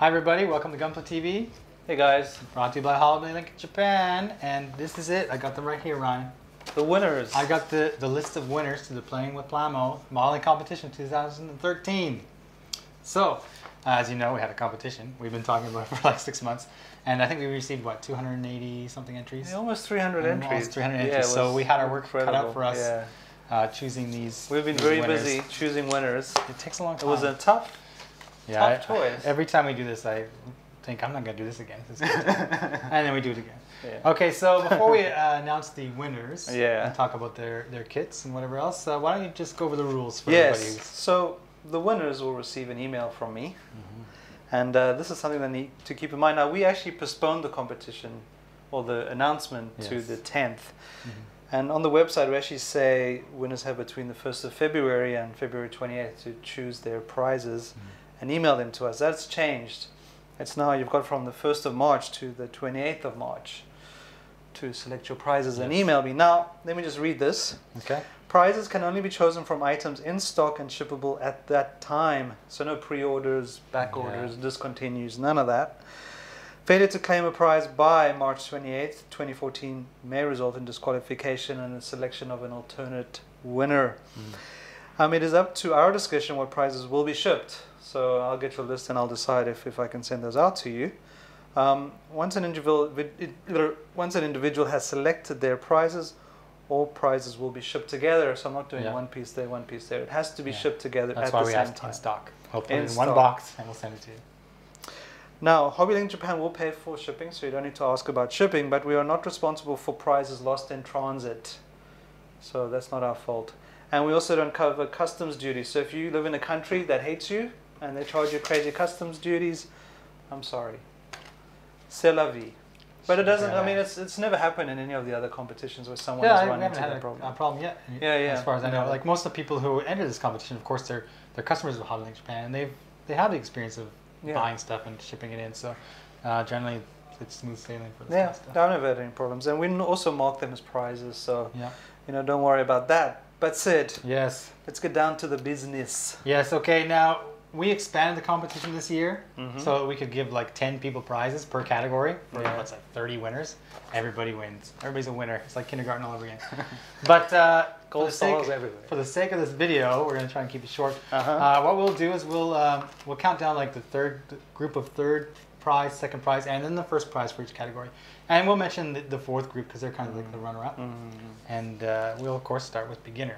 Hi everybody, welcome to Gunpla TV. Hey guys. Brought to you by HobbyLink Japan, and this is it. I got them right here, Ryan. The winners. I got the list of winners to the Playing With Plamo modeling competition 2013. So, as you know, we had a competition. We've been talking about it for like 6 months, and I think we received, what, 280 something entries? Yeah, almost 300 entries. Almost 300 entries, so we had our work cut out for us. Yeah. Choosing these. We've been very busy choosing winners. It takes a long time. It was a tough choice. Every time we do this, I think I'm not going to do this again. This is good. And then we do it again. Yeah. Okay, so before we announce the winners and yeah. talk about their kits and whatever else, why don't you just go over the rules for everybody? Yes. So the winners will receive an email from me. And this is something they need to keep in mind. Now, we actually postponed the competition or the announcement to the 10th. And on the website, we actually say winners have between the 1st of February and February 28th to choose their prizes and email them to us. That's changed. It's now you've got from the 1st of March to the 28th of March to select your prizes and email me. Now, let me just read this. Okay. Prizes can only be chosen from items in stock and shippable at that time. So no pre-orders, back orders, discontinues, none of that. Failure to claim a prize by March 28th, 2014 may result in disqualification and the selection of an alternate winner. It is up to our discretion what prizes will be shipped. So I'll get your list and I'll decide if I can send those out to you. Once an individual has selected their prizes, all prizes will be shipped together. So I'm not doing one piece there, one piece there. It has to be shipped together at the same time. That's why we asked in stock. Hopefully in stock. one box, and we'll send it to you. Now, HobbyLink Japan will pay for shipping, so you don't need to ask about shipping, but we are not responsible for prizes lost in transit. So that's not our fault. And we also don't cover customs duties. So if you live in a country that hates you and they charge you crazy customs duties, I'm sorry. C'est la vie. But it doesn't, I mean, it's never happened in any of the other competitions where someone has run into that problem. A problem yet. Yeah. As far as I know, like most of the people who enter this competition, of course, they're customers of HobbyLink Japan, and they have the experience of buying stuff and shipping it in. So generally, it's smooth sailing for this kind of stuff. I've never had any problems, and we also mark them as prizes. So don't worry about that. But Sid, let's get down to the business. Yes. Okay. Now we expanded the competition this year, so we could give like 10 people prizes per category. For what's like 30 winners. Everybody wins. Everybody's a winner. It's like kindergarten all over again. But for the sake of this video, we're going to try and keep it short. What we'll do is we'll count down like the group of third prize, second prize, and then the first prize for each category. And we'll mention the fourth group because they're kind of like the runner-up. And we'll of course start with beginner.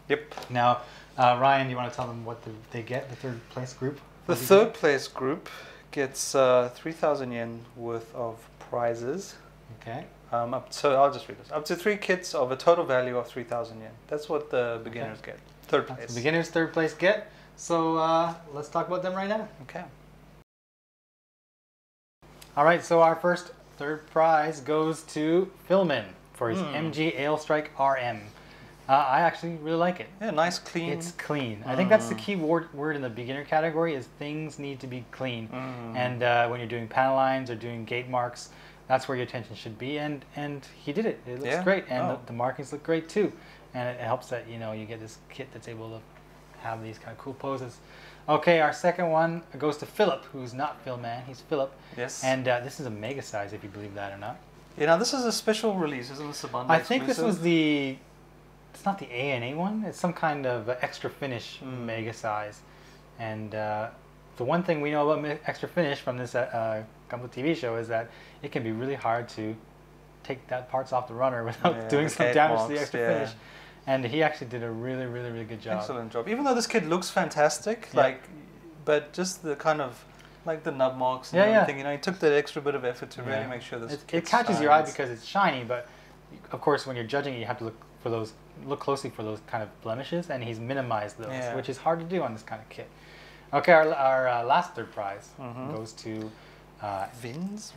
Yep. Now, Ryan, do you want to tell them what they get, the third place group? The third place group gets 3,000 yen worth of prizes. Okay. So I'll just read this. Up to 3 kits of a total value of 3,000 yen. That's what the beginners get. Third place. That's the beginners third place get. So let's talk about them right now. Okay. All right. So our first third prize goes to Philman for his MG Ailstrike RM. I actually really like it. Yeah, nice, clean. It's clean. I think that's the key word in the beginner category is things need to be clean. And when you're doing panel lines or doing gate marks, that's where your attention should be. And he did it. It looks great. And the markings look great too. And it helps that, you get this kit that's able to have these kind of cool poses. Okay, our second one goes to Philip, who's not Philman. He's Philip. Yes. And this is a mega size, if you believe that or not. Yeah, now this is a special release, isn't this a bundle I think this was it's not the ANA one. It's some kind of extra finish mega size. And the one thing we know about extra finish from this Gunpla TV show is that it can be really hard to take that parts off the runner without doing some damage to the extra finish. And he actually did a really, really, really good job. Excellent job. Even though this kit looks fantastic, but just the kind of like the nub marks and everything, he took that extra bit of effort to really make sure this it catches your eye because it's shiny, but of course when you're judging it, you have to look closely for those kind of blemishes, and he's minimized those, which is hard to do on this kind of kit. Okay, our last third prize goes to Vins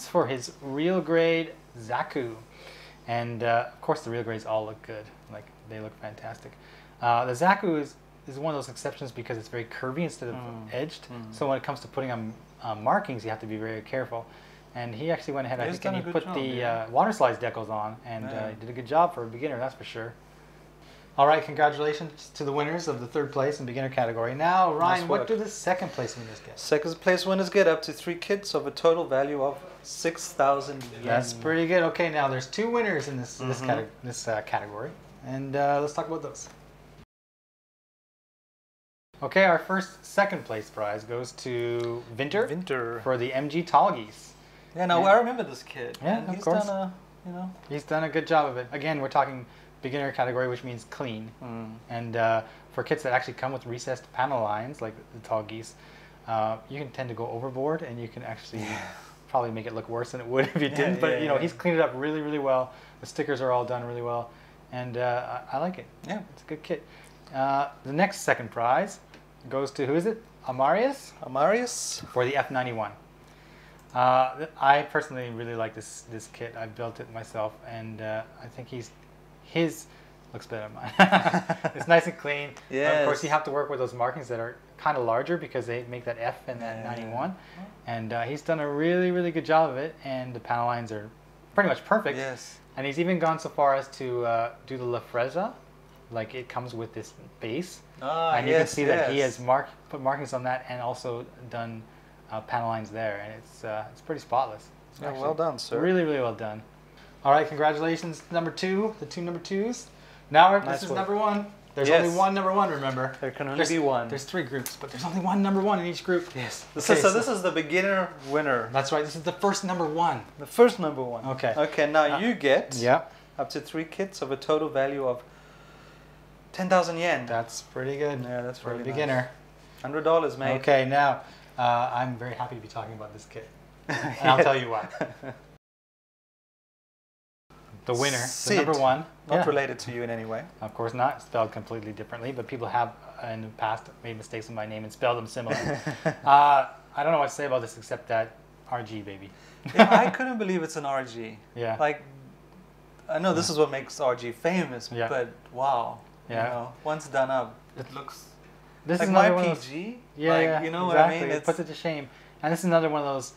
for his real grade Zaku. And of course the real grades all look good, like they look fantastic. The Zaku is one of those exceptions because it's very curvy instead of edged, so when it comes to putting on markings you have to be very careful. And he actually went ahead, I think, and he put the water slides decals on, and he did a good job for a beginner, that's for sure. All right, congratulations to the winners of the third place in beginner category. Now, Ryan, Nice what work. do the second place winners get? Second place winners get up to 3 kits of a total value of 6,000 yen. That's pretty good. Okay, now there's 2 winners in this category, and let's talk about those. Okay, our second place prize goes to Vinter for the MG Tallgeese. Yeah, no, I remember this kid. Yeah, and of he's course. done He's done a good job of it. Again, we're talking beginner category, which means clean. And for kits that actually come with recessed panel lines, like the Tallgeese, you can tend to go overboard, and you can actually probably make it look worse than it would if you didn't. But he's cleaned it up really, really well. The stickers are all done really well, and I like it. Yeah, it's a good kit. The next second prize goes to, who is it? Amarius for the F91. I personally really like this kit. I built it myself, and I think his looks better than mine. It's nice and clean. Yes. Of course, you have to work with those markings that are kind of larger because they make that F and that 91. And he's done a really, really good job of it, and the panel lines are pretty much perfect. Yes. And he's even gone so far as to do the La Fresa, like it comes with this base. And you can see that he has put markings on that and also done panel lines there, and it's pretty spotless. It's well done, sir. Really, really well done. All right, congratulations, number 2, the 2 number 2s. Now this is number 1. There's only one number 1, remember. There can only be one. There's 3 groups, but there's only one number 1 in each group. Yes. Okay, so this is the beginner winner. That's right. This is the first number 1. The first number 1. Okay. Okay, now you get up to 3 kits of a total value of 10,000 yen. That's pretty good. Yeah, that's for really a beginner. Nice. $100, mate. Okay, now I'm very happy to be talking about this kit. And I'll tell you why. The winner, the number 1. Not related to you in any way. Of course not, spelled completely differently, but people have in the past made mistakes with my name and spelled them similarly. I don't know what to say about this except that RG, baby. Yeah, I couldn't believe it's an RG. Yeah. Like, I know this is what makes RG famous, but wow. Yeah. You know, once done up, it looks this like is my another PG. Yeah, like, you know what I mean? It puts it to shame. And this is another one of those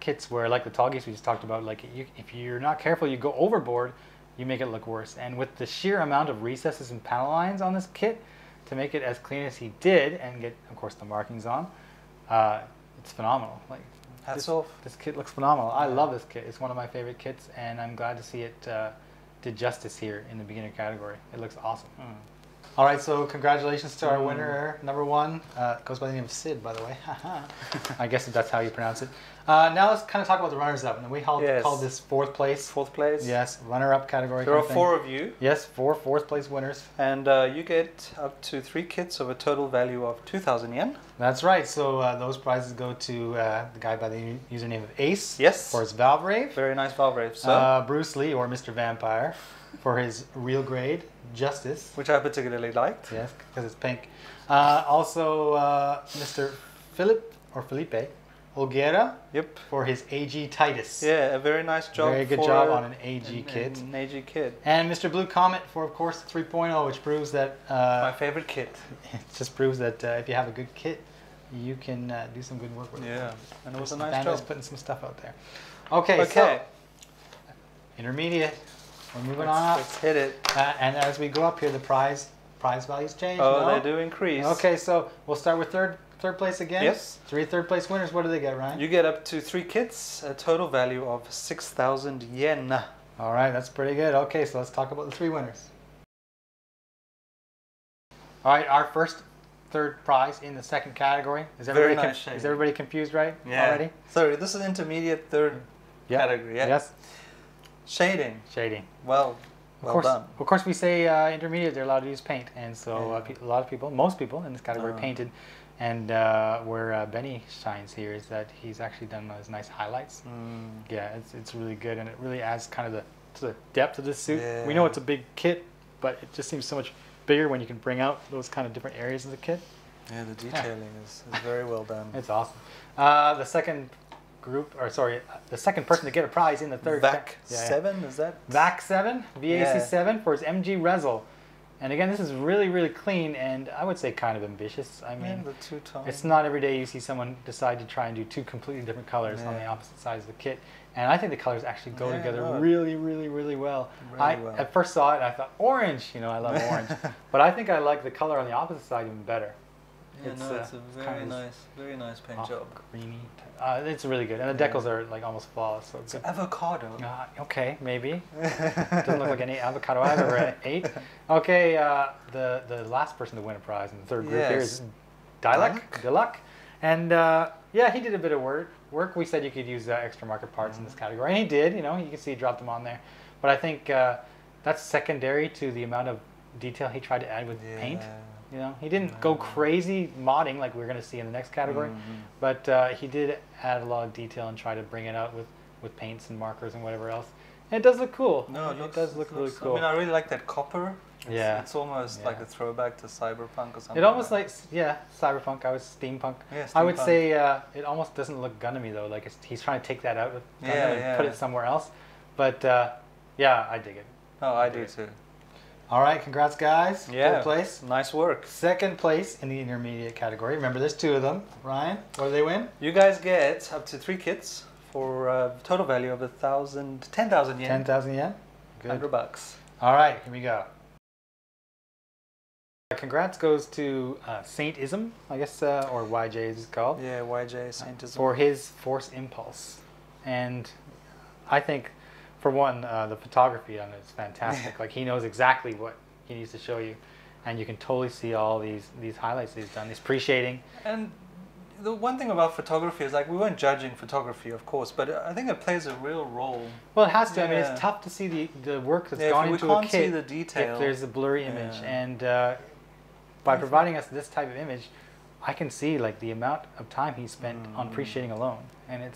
kits where, like the Tallgeese we just talked about, like if you're not careful, you go overboard, you make it look worse. And with the sheer amount of recesses and panel lines on this kit, to make it as clean as he did and get, of course, the markings on, it's phenomenal. Like, hats off. This kit looks phenomenal. I love this kit. It's one of my favorite kits, and I'm glad to see it did justice here in the beginner category. It looks awesome. All right, so congratulations to our winner, number 1. Goes by the name of Sid, by the way. I guess that's how you pronounce it. Now let's kind of talk about the runners-up. And we called this 4th place. 4th place? Yes, runner-up category. There are 4 of you. Yes, 4 4th place winners. And you get up to 3 kits of a total value of 2,000 yen. That's right. So those prizes go to the guy by the username of Ace. Yes. For his Valve Rave. Very nice Valve Rave. So Bruce Lee, or Mr. Vampire, for his real grade Justice, which I particularly liked. Yes, because it's pink. Also, Mr. Felipe Olguera. Yep. For his AG Titus. Yeah, a very nice job. Very good job on an AG kit. An AG kit. And Mr. Blue Comet for, of course, 3.0, which proves that my favorite kit. It just proves that if you have a good kit, you can do some good work with it. Yeah, and it was a nice job. Putting some stuff out there. Okay. So intermediate. We're moving on up. Let's hit it. And as we go up here, the prize values change. Oh, they do increase. Okay, so we'll start with third place again. Yes. 3 third place winners. What do they get, Ryan? You get up to 3 kits, a total value of 6,000 yen. All right, that's pretty good. Okay, so let's talk about the 3 winners. All right, our third prize in the second category. Is everybody confused, right? Yeah. Already? Sorry, this is intermediate third category. Yeah. Yes. Shading. Well done. Of course, we say intermediate, they're allowed to use paint. And so a lot of people, most people in this category painted. And where Benny shines here is that he's actually done those nice highlights. Yeah, it's really good. And it really adds kind of to the depth of the suit. Yeah. We know it's a big kit, but it just seems so much bigger when you can bring out those kind of different areas of the kit. Yeah, the detailing is very well done. It's awesome. The second the second person to get a prize in the third. VAC7, is that? VAC7, VAC7 for his MG Rezel. And again, this is really, really clean, and I would say kind of ambitious. I mean, the two-tone. It's not every day you see someone decide to try and do 2 completely different colors on the opposite sides of the kit. And I think the colors actually go together really, really, really well. Really well. At first saw it, and I thought, orange, you know, I love orange. But I think I like the color on the opposite side even better. Yeah, it's a very nice paint job. Creamy. It's really good. And the decals are like almost flawless. So it's avocado. Okay, maybe. Doesn't look like any avocado I've ever ate. Okay, the last person to win a prize in the third group here is Diluk. And yeah, he did a bit of work. We said you could use extra market parts in this category, and he did. You know, you can see he dropped them on there. But I think that's secondary to the amount of detail he tried to add with paint. You know, he didn't go crazy modding like we're going to see in the next category, but he did add a lot of detail and try to bring it out with paints and markers and whatever else. And it does look cool. No, it does look really cool. I mean, I really like that copper. It's almost like a throwback to cyberpunk or something. It almost like cyberpunk. I was steampunk. Yeah, I would say it almost doesn't look Gundam-y though. Like he's trying to take that out of Gundam and put it somewhere else. But yeah, I dig it. Oh, I do too. All right, congrats guys. Yeah, third place. Nice work. Second place in the intermediate category. Remember, there's 2 of them. Ryan, what do they win? You guys get up to 3 kits for a total value of 10,000 yen. 10,000 yen. Good. $100. All right, here we go. Congrats goes to Saint-ism, I guess, or YJ as it's called. Yeah, YJ Saint-ism. For his Force Impulse. And I think, for one, the photography on it is fantastic. Like, he knows exactly what he needs to show you. And you can totally see all these highlights that he's done, these pre-shading. And the one thing about photography is, like, we weren't judging photography, of course, but I think it plays a real role. Well, it has to. I mean, it's tough to see the work that's gone into a kit. See the detail if there's a blurry image. And by providing us this type of image, I can see like the amount of time he spent on pre-shading alone. And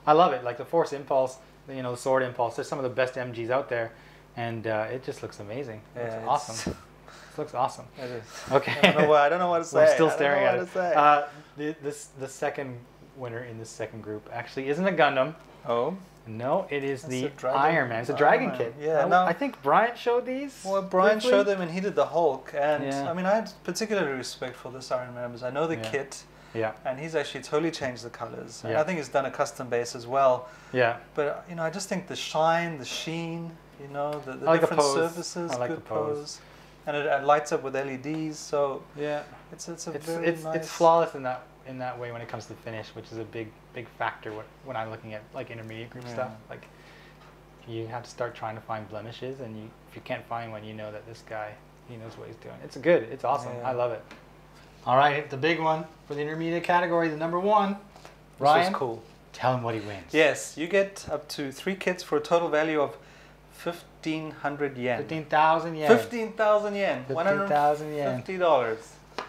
I love it. Like the Force Impulse, you know, the Sword Impulse, they're some of the best MGs out there. And it just looks amazing. It looks awesome. It looks awesome. It is. Okay. I don't know what to say. I'm still staring at it. The second winner in this second group actually isn't a Gundam. Oh. No, it is the Iron Man. It's a Dragon kit. Yeah, I think Brian showed these. Well, Brian showed them and he did the Hulk. And I mean, I had particular respect for this Iron Man because I know the kit. Yeah. And he's actually totally changed the colors. And I think he's done a custom base as well. Yeah. But, you know, I just think the shine, the sheen, you know, the like different the surfaces, good pose. And it lights up with LEDs, so yeah, it's very nice. It's flawless in that way when it comes to finish, which is a big factor when I'm looking at like intermediate group stuff. Like you have to start trying to find blemishes, and if you can't find one, you know that this guy, he knows what he's doing. It's good. It's awesome. I love it. All right, the big one for the intermediate category, the number 1. Ryan, this was cool. Tell him what he wins. Yes, you get up to 3 kits for a total value of 1,500 yen. 15,000 yen. 15,000 yen. 15,000 yen. $50.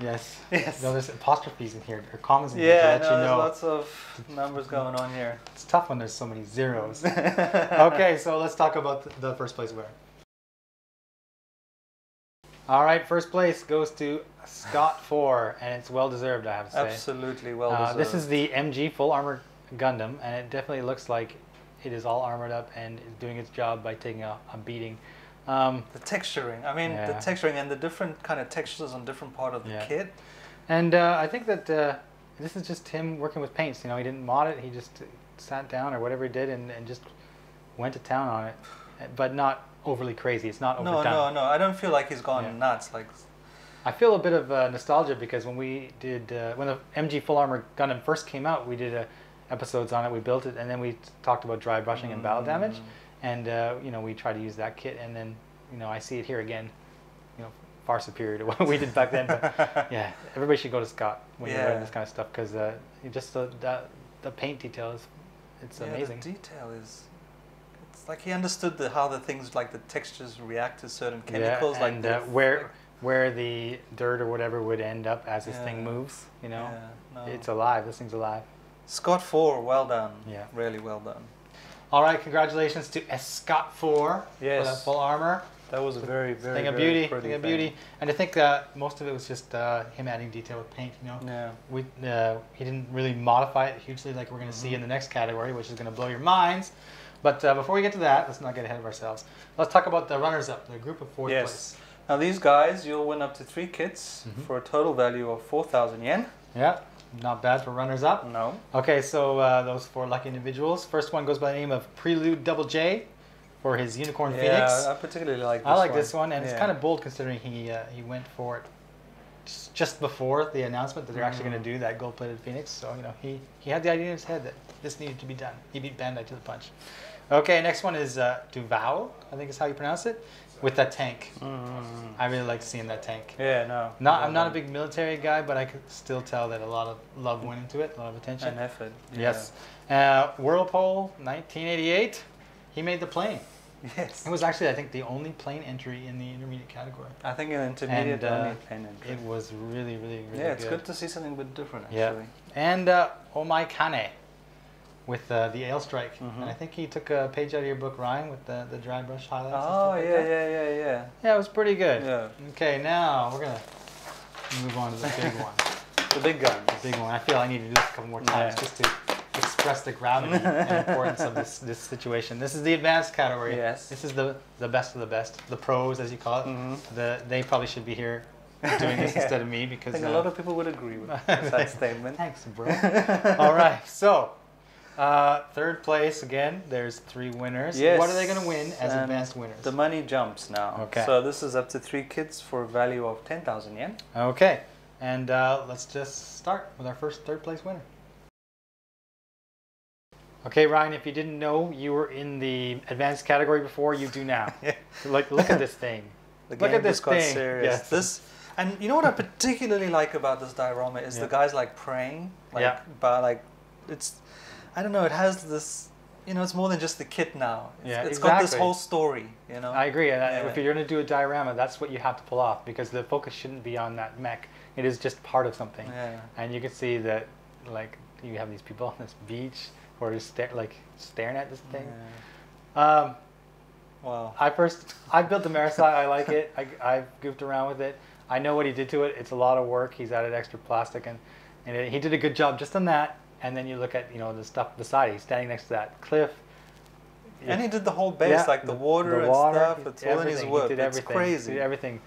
Yes. Yes. No, there's apostrophes in here, or commas in here to let you know. There's lots of numbers going on here. It's tough when there's so many zeros. Okay, so let's talk about the first place winner. All right, first place goes to Scott 4, and it's well deserved, I have to say. Absolutely well deserved. This is the MG Full Armor Gundam, and it definitely looks like it is all armored up and is doing its job by taking a beating. The texturing, I mean, the texturing and the different kind of textures on different part of the kit. And I think that this is just him working with paints. You know, he didn't mod it, he just sat down or whatever he did and just went to town on it, but not overly crazy. It's not overdone. No, I don't feel like he's gone nuts. Like, I feel a bit of nostalgia because when we did, when the MG Full Armor Gundam first came out, we did episodes on it, we built it, and then we talked about dry brushing and battle damage. And you know, we try to use that kit, and then you know, I see it here again, you know, far superior to what we did back then. But yeah, everybody should go to Scott when you're writing this kind of stuff because just the paint detail it's amazing. The detail is, it's like he understood how the things like the textures react to certain chemicals, and where the dirt or whatever would end up as this thing moves. You know, it's alive. This thing's alive. Scott 4, well done. Yeah, really well done. All right, congratulations to Scott 4 for that full armor. That was a very thing of beauty. Thing of beauty. And I think most of it was just him adding detail with paint. You know, he didn't really modify it hugely like we're going to see in the next category, which is going to blow your minds. But before we get to that, let's not get ahead of ourselves. Let's talk about the runners-up, the group of fourth place. Now these guys, you'll win up to 3 kits for a total value of 4,000 yen. Yeah. Not bad for runners-up. No. Okay, so those 4 lucky individuals. First one goes by the name of Prelude Double J for his Unicorn Phoenix. Yeah, I particularly like this I like one. this one, and it's kind of bold considering he went for it just before the announcement that they're actually going to do that gold-plated Phoenix. So, you know, he had the idea in his head that this needed to be done. He beat Bandai to the punch. Okay, next one is Duval, I think is how you pronounce it, with that tank. I really like seeing that tank. Yeah, no. I'm not a big military guy, but I could still tell that a lot of love went into it, a lot of attention. And effort. Yes. Whirlpool, 1988, he made the plane. Yes. It was actually, I think, the only plane entry in the intermediate category. I think an intermediate only plane entry. It was really, really, really Yeah, it's good to see something a bit different, actually. Yeah. And Omai Kane with the Ale Strike. And I think he took a page out of your book, Ryan, with the dry brush highlights. Oh, and stuff yeah, like that. yeah. Yeah, it was pretty good. Yeah. Okay, now we're going to move on to the big one. The big gun. The big one. I feel I need to do this a couple more times just to express the gravity and importance of this situation. This is the advanced category. Yes. This is the best of the best. The pros, as you call it. They probably should be here doing this instead of me because I think a lot of people would agree with that statement. Thanks, bro. All right, so third place again. There's 3 winners. Yes. What are they going to win as advanced winners? The money jumps now. Okay. So this is up to 3 kits for a value of 10,000 yen. Okay, and let's just start with our first third place winner. Okay, Ryan, if you didn't know you were in the advanced category before, you do now. Look at this thing. Look at this got thing. serious. Yes. And you know what I particularly like about this diorama is the guys like praying. It's, I don't know, it has this, you know, it's more than just the kit now. It's got this whole story, you know. I agree. And if you're going to do a diorama, that's what you have to pull off because the focus shouldn't be on that mech. It is just part of something. Yeah. And you can see that, like, you have these people on this beach who are just staring at this thing. Yeah. Wow. I built the Marisai. I like it. I've goofed around with it. I know what he did to it. It's a lot of work. He's added extra plastic, and he did a good job just on that. And then you look at, you know, the stuff beside. He's standing next to that cliff. And he did the whole base, like the water and stuff. It's all in his work. It's crazy. He did everything.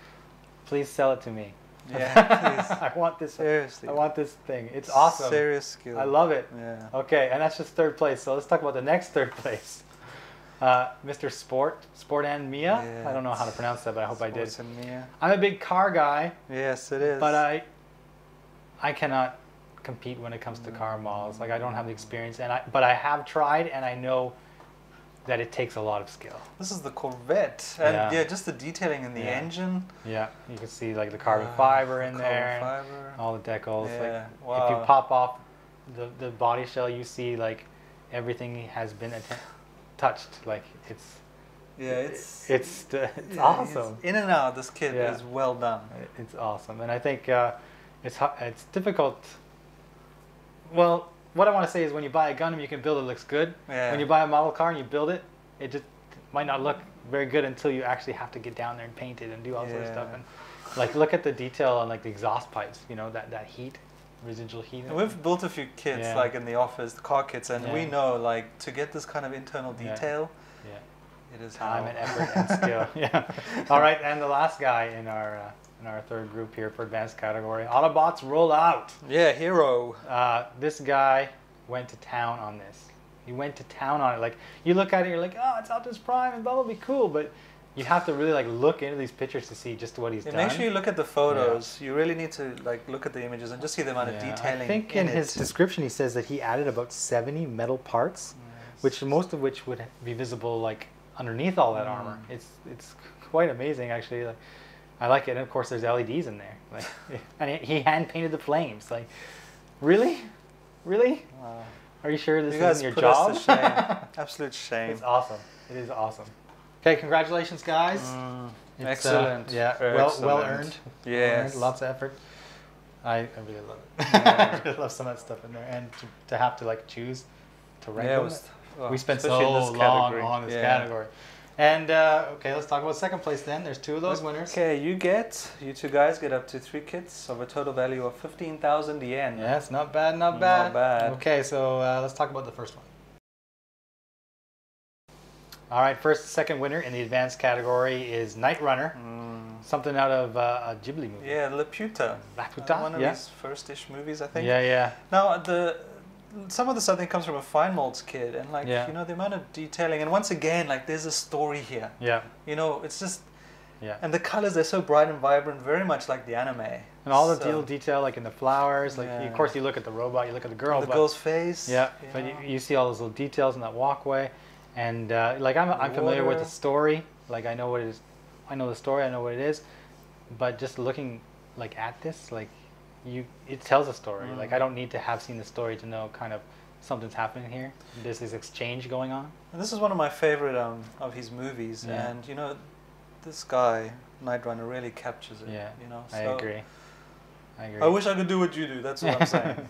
Please sell it to me. Yeah, please. I want this. Seriously. I want this thing. It's awesome. Serious skill. I love it. Yeah. Okay, and that's just third place. So let's talk about the next third place. Mr. Sport and Mia. Yeah, I don't know how to pronounce that, but I hope I did. And Mia. I'm a big car guy. Yes, it is. But I cannot compete when it comes to car models. Like I don't have the experience, but I have tried, and I know that it takes a lot of skill. This is the Corvette, and just the detailing in the engine. Yeah, you can see like the carbon fiber in there, and all the decals. Yeah. Like if you pop off the body shell, you see like everything has been touched. Like it's awesome. In and out, this kit is well done. It's awesome, and I think it's difficult. Well, what I want to say is when you buy a Gundam, you can build it looks good. Yeah. When you buy a model car and you build it, it just might not look very good until you actually have to get down there and paint it and do all sorts of stuff. And like look at the detail on like the exhaust pipes, you know, that heat, residual heat. And we've built a few kits like in the office, the car kits, and we know like to get this kind of internal detail, it is time and effort and skill. Yeah. All right, and the last guy in our third group here for advanced category, Autobots roll out. Yeah, hero. This guy went to town on this. He went to town on it. Like you look at it, you're like, oh, it's Optimus Prime and blah blah, be cool, but you have to really like look into these pictures to see just what he's done. Make sure you look at the photos. You really need to like look at the images and just see the amount of detailing. I think in his description he says that he added about 70 metal parts, which most of which would be visible like underneath all that armor. It's quite amazing actually. Like, I like it, and of course there's LEDs in there. Like, and he hand painted the flames. Like, really? Are you sure this isn't your job? Us to shame. Absolute shame. It's awesome. It is awesome. Okay, congratulations, guys. Excellent. Well earned. Yes. Lots of effort. I really love it. I really love some of that stuff in there, and to have to like choose to rank them. We spent so long on this category. And okay, let's talk about second place then. There's 2 of those winners. Okay, you two guys get up to 3 kits of a total value of 15,000 yen. Yes, not bad, not bad. Okay, so let's talk about the first one. All right, second winner in the advanced category is Night Runner. something out of a Ghibli movie. Yeah, Laputa. Laputa, one of his first-ish movies, I think. Yeah, yeah. Now, some of this I think comes from a fine molds kid, and like you know the amount of detailing, and once again like there's a story here. Yeah. You know, it's just and the colors are so bright and vibrant, very much like the anime. And all the little detail, like in the flowers, like of course you look at the robot, you look at the girl, the girl's face. Yeah, but you see all those little details in that walkway, and like I'm familiar with the story, like I know what it is, I know the story, I know what it is, but just looking like at this, like it tells a story. Like I don't need to have seen the story to know kind of something's happening here. There's this exchange going on. And this is one of my favorite of his movies, and you know, this guy Night Runner really captures it. Yeah, you know. So I agree. I wish I could do what you do. That's what I'm saying.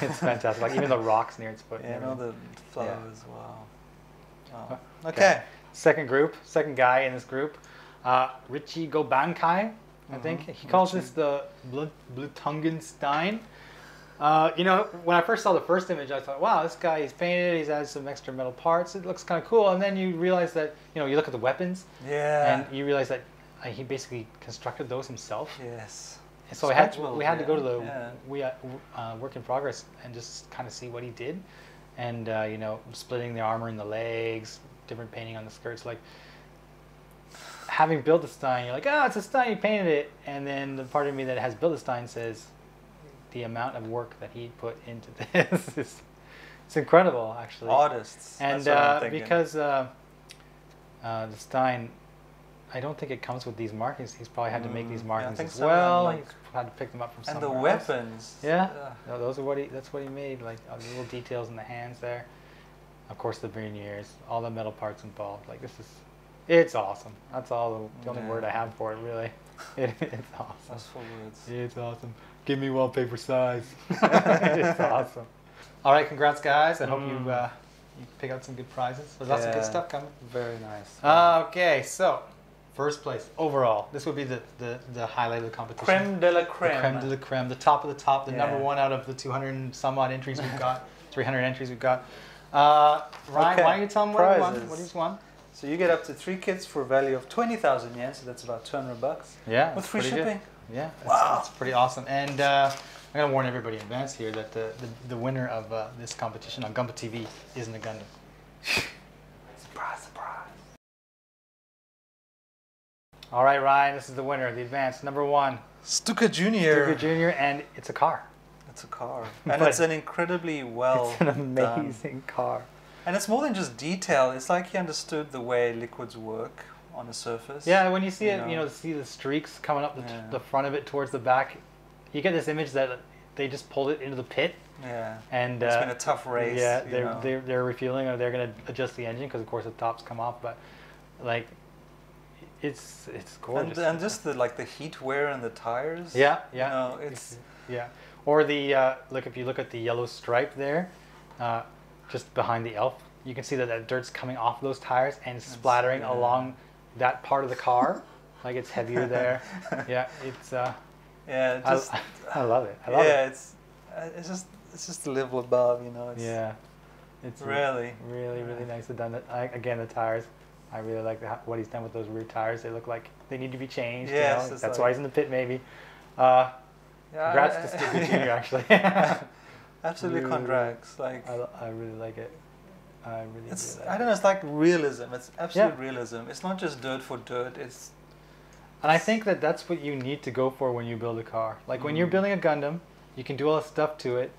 It's fantastic. Like even the rocks near its foot. Yeah, and all the flowers. Wow. Okay. Second guy in this group, Richie Gobankai. I think he calls this the Blutungenstein. You know, when I first saw the first image, I thought, wow, this guy, he's painted, he's added some extra metal parts, it looks kind of cool. And then you realize that, you know, you look at the weapons, and you realize that he basically constructed those himself. Yes. And so we had to go to the work in progress and just kind of see what he did, and you know, splitting the armor in the legs, different painting on the skirts, like. Having built a Stein, you're like, oh, it's a Stein, you painted it. And then the part of me that has built a Stein says, the amount of work that he put into this is it's incredible, actually. Artists. And because the Stein, I don't think it comes with these markings. He's probably had to make these markings as well. He's had to pick them up from somewhere else. And the weapons. Yeah. No, those are that's what he made. Like little details in the hands there. Of course, the verniers, all the metal parts involved. Like it's awesome. That's all the only word I have for it, really. It's awesome. That's 4 words. It's awesome. Give me wallpaper size. It's awesome. All right, congrats, guys. I hope you pick out some good prizes. There's lots of good stuff coming. Very nice. Okay, so first place overall. This would be the highlight of the competition. Creme de la creme. The creme de la creme. The top of the top. The number one out of the 200 and some odd entries we've got. 300 entries we've got. Ryan, why don't you tell them what you won? What he's won? So you get up to 3 kits for a value of 20,000 yen, so that's about $200. Yeah. With free shipping. Good. Yeah. That's pretty awesome. And I'm gonna warn everybody in advance here that the winner of this competition on Gunpla TV isn't a Gundam. Surprise, surprise. All right, Ryan. This is the winner of the advance. Number 1. Stuka Jr. Stuka Jr. And it's a car. It's a car. And it's an incredibly It's an amazing car. And it's more than just detail. It's like he understood the way liquids work on a surface. Yeah, when you see it, you know, see the streaks coming up the front of it towards the back, you get this image that they just pulled it into the pit. Yeah. And it's been a tough race. Yeah, they're refueling, or they're going to adjust the engine because of course the tops come off, but like it's gorgeous. And just the heat wear in the tires. Yeah, yeah. You know, it's Or the look, if you look at the yellow stripe there. Just behind the elf, you can see that dirt's coming off those tires and splattering along that part of the car, like it's heavier there. Yeah, it's I love it. I love it. It's just a level above, you know. It's really nicely done. Again, the tires, I really like what he's done with those rear tires. They look like they need to be changed. Yes, you know? That's why he's in the pit, maybe. Congrats to Stuka Jr. actually. Absolutely congrats. Like I really like it. I don't know. It's like realism. It's absolute realism. It's not just dirt for dirt. And I think that's what you need to go for when you build a car. Like when you're building a Gundam, you can do all the stuff to it,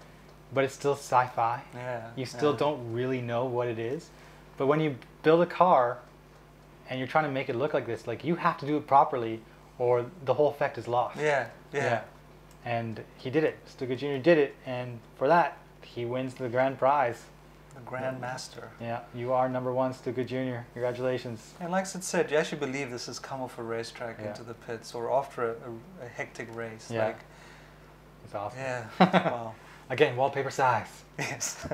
but it's still sci-fi. Yeah. You still don't really know what it is. But when you build a car, and you're trying to make it look like this, like you have to do it properly, or the whole effect is lost. Yeah. And he did it. Stuka Jr. did it, and for that, he wins the grand prize. The Grand Master. Yeah, you are number 1, Stuka Jr. Congratulations. And like Sid said, you actually believe this has come off a racetrack into the pits, or after a hectic race. Yeah. Like, it's awesome. Yeah. Wow. Again, wallpaper size. Yes.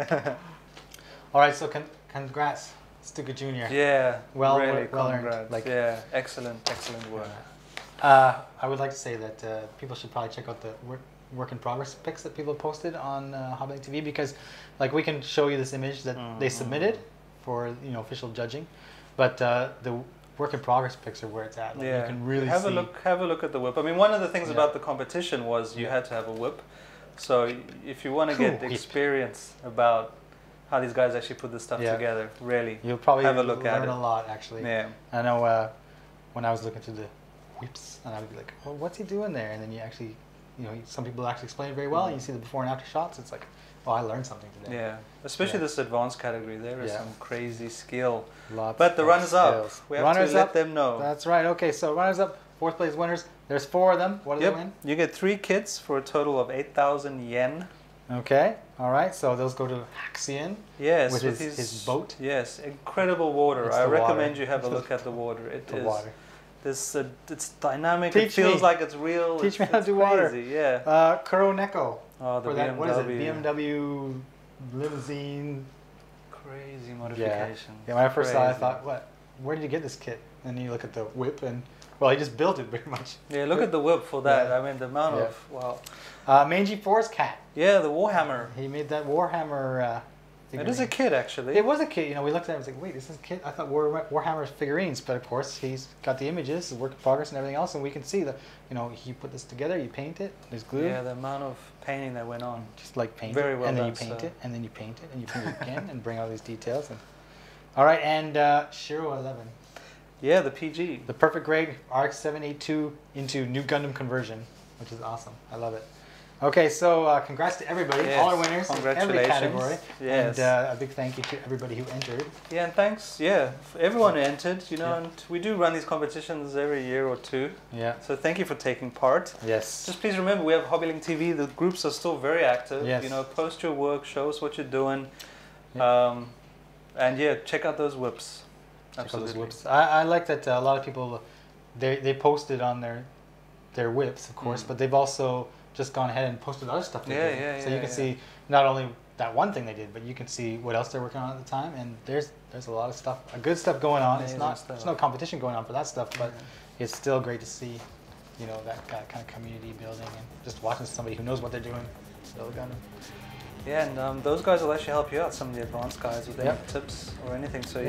All right, so congrats, Stuka Jr. Yeah. Well congrats. earned. Like, excellent work. I would like to say that people should probably check out the work in progress pics that people have posted on HobbyLink TV, because like we can show you this image that they submitted for official judging, but the work in progress pics are where it's at. Like, you can really have see. a look at the whip. I mean, one of the things about the competition was you had to have a whip. So if you want to get experience about how these guys actually put this stuff together, really, you'll probably have a look at it. Learn a lot, actually. Yeah. I know when I was looking through the whips, and I would be like, well, what's he doing there? And then you actually, you know, some people actually explain it very well, and you see the before and after shots. It's like, oh, I learned something today. Yeah, especially this advanced category. There is some crazy skill. Lots but the runners-up, we have to let them know. That's right. Okay, so runners-up, fourth place winners. There's 4 of them. What do they win? You get 3 kits for a total of 8,000 yen. Okay, all right. So those go to Haxian. Yes, with his boat. Yes, incredible water. I recommend you have a look at the water. It's dynamic. It feels like it's real. Teach me how to do water. Yeah. Kuroneko. Oh, the BMW. What is it? BMW limousine. Crazy modification. Yeah, when I first saw it, I thought, what? Where did you get this kit? And you look at the whip, and well, he just built it pretty much. Yeah, look at the whip for that. Yeah. I mean, the amount of Mangy Force Cat. Yeah, the Warhammer. He made that Warhammer. It is a kit, actually. It was a kit. You know, we looked at it and was like, wait, this is a kit? I thought Warhammer's figurines, but of course he's got the images, the work in progress, and everything else, and we can see that. You know, you put this together, you paint it, there's glue. Yeah, the amount of painting that went on. Just like paint Very it, well and then done, you paint it, and then you paint it, and you paint it again, and bring all these details. And all right, and Shiro 11. Yeah, the PG. The perfect grade RX-78-2 into new Gundam conversion, which is awesome. I love it. Okay, so congrats to everybody, all our winners in every category. Yes. And a big thank you to everybody who entered. Yeah, and thanks, for everyone who entered, you know, and we do run these competitions every year or 2. Yeah. So thank you for taking part. Yes. Just please remember, we have HobbyLink TV. The groups are still very active. Yes. You know, post your work, show us what you're doing. Yeah. And check out those whips. Absolutely. Those whips. I like that a lot of people, they posted on their whips, of course, but they've also just gone ahead and posted other stuff they did. So you can see not only that one thing they did, but you can see what else they're working on at the time. And there's a lot of stuff, good stuff going on. It's not there's no competition going on for that stuff, but it's still great to see, you know, that kind of community building and just watching somebody who knows what they're doing build a Gundam. Yeah, and those guys will actually help you out. Some of the advanced guys with any tips or anything. So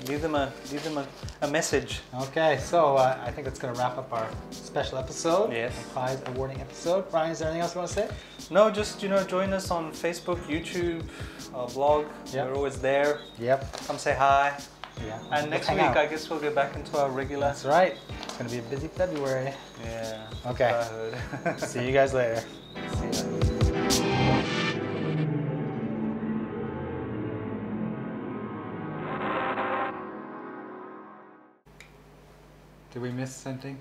leave them a message. Okay, so I think that's going to wrap up our special episode. Yes. Prize awarding episode. Brian, is there anything else you want to say? No, just join us on Facebook, YouTube, our blog. We're always there. Yep. Come say hi. Yeah. And next week, I guess we'll get back into our regular. That's right. It's going to be a busy February. Yeah. Okay. See you guys later. See ya. Did we miss something?